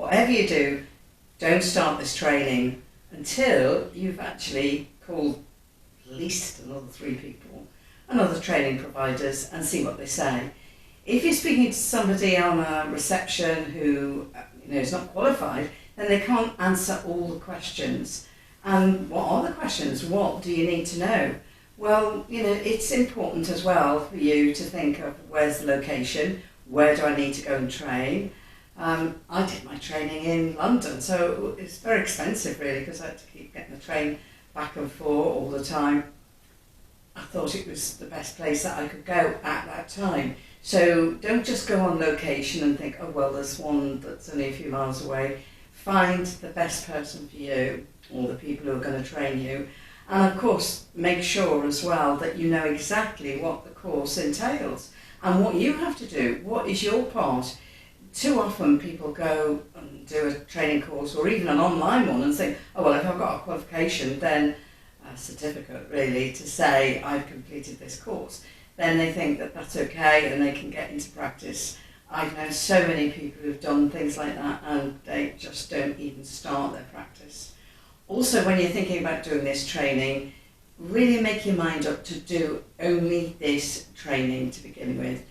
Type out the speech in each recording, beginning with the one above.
whatever you do, don't start this training until you've actually called at least another 3 people and other training providers and see what they say. If you're speaking to somebody on a reception who is not qualified, then they can't answer all the questions. And what are the questions? What do you need to know? Well, it's important as well for you to think of where's the location, where do I need to go and train. I did my training in London, so it's very expensive really because I had to keep getting the train back and forth all the time. I thought it was the best place that I could go at that time. So don't just go on location and think, oh well, there's one that's only a few miles away. Find the best person for you, or the people who are going to train you. And of course, make sure as well that you know exactly what the course entails and what you have to do. What is your part? Too often people go and do a training course or even an online one and think, oh well, if I've got a qualification, then a certificate really to say I've completed this course, then they think that that's okay and they can get into practice. I've known so many people who've done things like that and they just don't even start their practice. Also, when you're thinking about doing this training, really make your mind up to do only this training to begin with.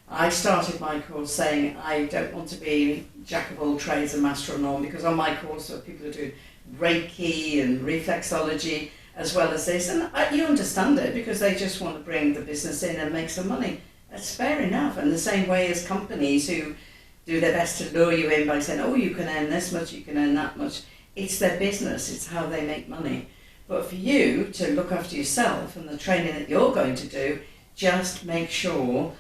I started my course saying I don't want to be jack of all trades and master of none, because on my course there are people who do Reiki and reflexology as well as this, and you understand it because they just want to bring the business in and make some money. That's fair enough. And the same way as companies who do their best to lure you in by saying, oh, you can earn this much, you can earn that much. It's their business, it's how they make money. But for you to look after yourself and the training that you're going to do, just make sure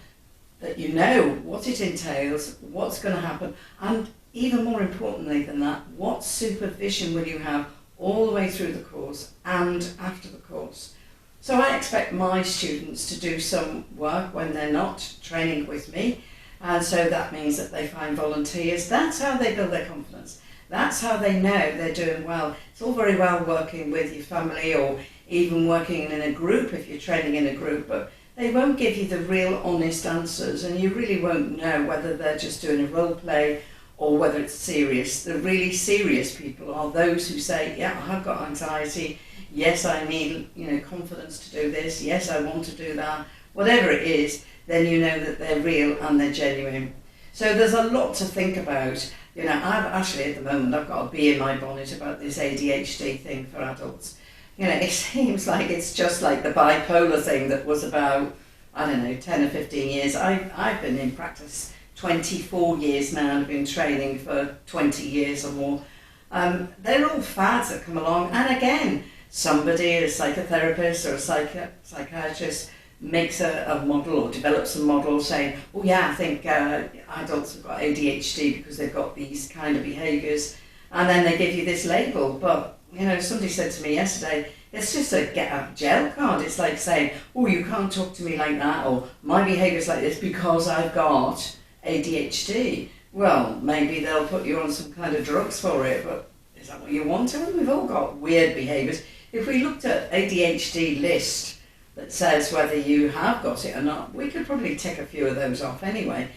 that you know what it entails, what's going to happen, and even more importantly than that, what supervision will you have all the way through the course and after the course. So I expect my students to do some work when they're not training with me, and so that means that they find volunteers. That's how they build their confidence. That's how they know they're doing well. It's all very well working with your family or even working in a group if you're training in a group, but they won't give you the real honest answers, and you really won't know whether they're just doing a role play or whether it's serious. The really serious people are those who say, yeah, I've got anxiety, yes, I need confidence to do this, yes, I want to do that, whatever it is, then you know that they're real and they're genuine. So there's a lot to think about. I've actually at the moment, I've got a bee in my bonnet about this ADHD thing for adults. It seems like it's just like the bipolar thing that was about, 10 or 15 years. I've been in practice 24 years now, and I've been training for 20 years or more. They're all fads that come along, and again, somebody, a psychotherapist or a psychiatrist, makes a model or develops a model saying, oh yeah, I think adults have got ADHD because they've got these kind of behaviours, and then they give you this label. But somebody said to me yesterday, it's just a get out of jail card. It's like saying, oh, you can't talk to me like that, or my behaviour's like this because I've got ADHD. Well, maybe they'll put you on some kind of drugs for it, but is that what you want? We've all got weird behaviours. If we looked at ADHD list that says whether you have got it or not, we could probably tick a few of those off anyway.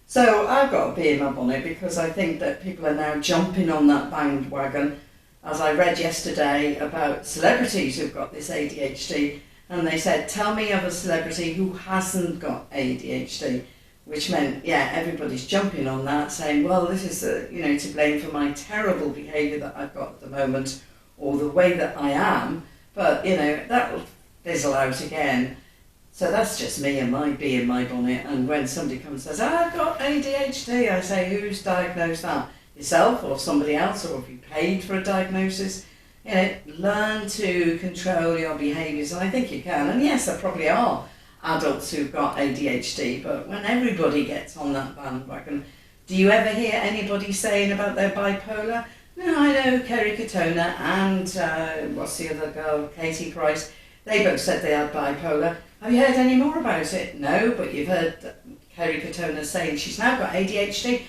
So I've got a bee in my bonnet because I think that people are now jumping on that bandwagon. As I read yesterday about celebrities who've got this ADHD, and they said, tell me of a celebrity who hasn't got ADHD, which meant, yeah, everybody's jumping on that, saying, well, this is to blame for my terrible behaviour that I've got at the moment, or the way that I am, but that will fizzle out again. So that's just me and my bee in my bonnet. And when somebody comes and says, I've got ADHD, I say, who's diagnosed that? Yourself or somebody else, or have you paid for a diagnosis? Learn to control your behaviours, and I think you can. And yes, there probably are adults who've got ADHD, but when everybody gets on that bandwagon, do you ever hear anybody saying about their bipolar? No, I know Kerry Katona and what's the other girl, Katie Price, they both said they had bipolar. Have you heard any more about it? No, but you've heard Kerry Katona saying she's now got ADHD.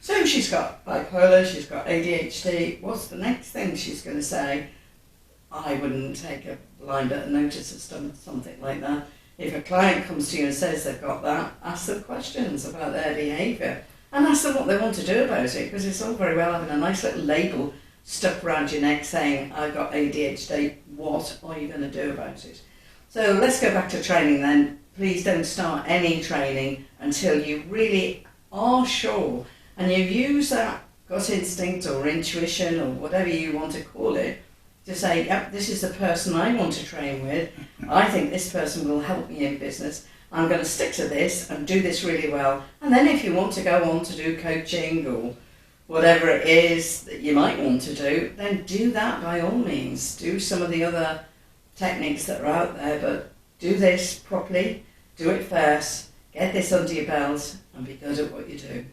So she's got bipolar, she's got ADHD. What's the next thing she's going to say? I wouldn't take a blind bit of notice of something like that. If a client comes to you and says they've got that, ask them questions about their behaviour. and ask them what they want to do about it, because it's all very well having a nice little label stuck around your neck saying, I've got ADHD, what are you going to do about it? So let's go back to training then. Please don't start any training until you really are sure, and you use that gut instinct or intuition or whatever you want to call it to say, yep, this is the person I want to train with. I think this person will help me in business. I'm going to stick to this and do this really well. And then if you want to go on to do coaching or whatever it is that you might want to do, then do that by all means. Do some of the other techniques that are out there, but do this properly, do it first, get this under your belt and be good at what you do.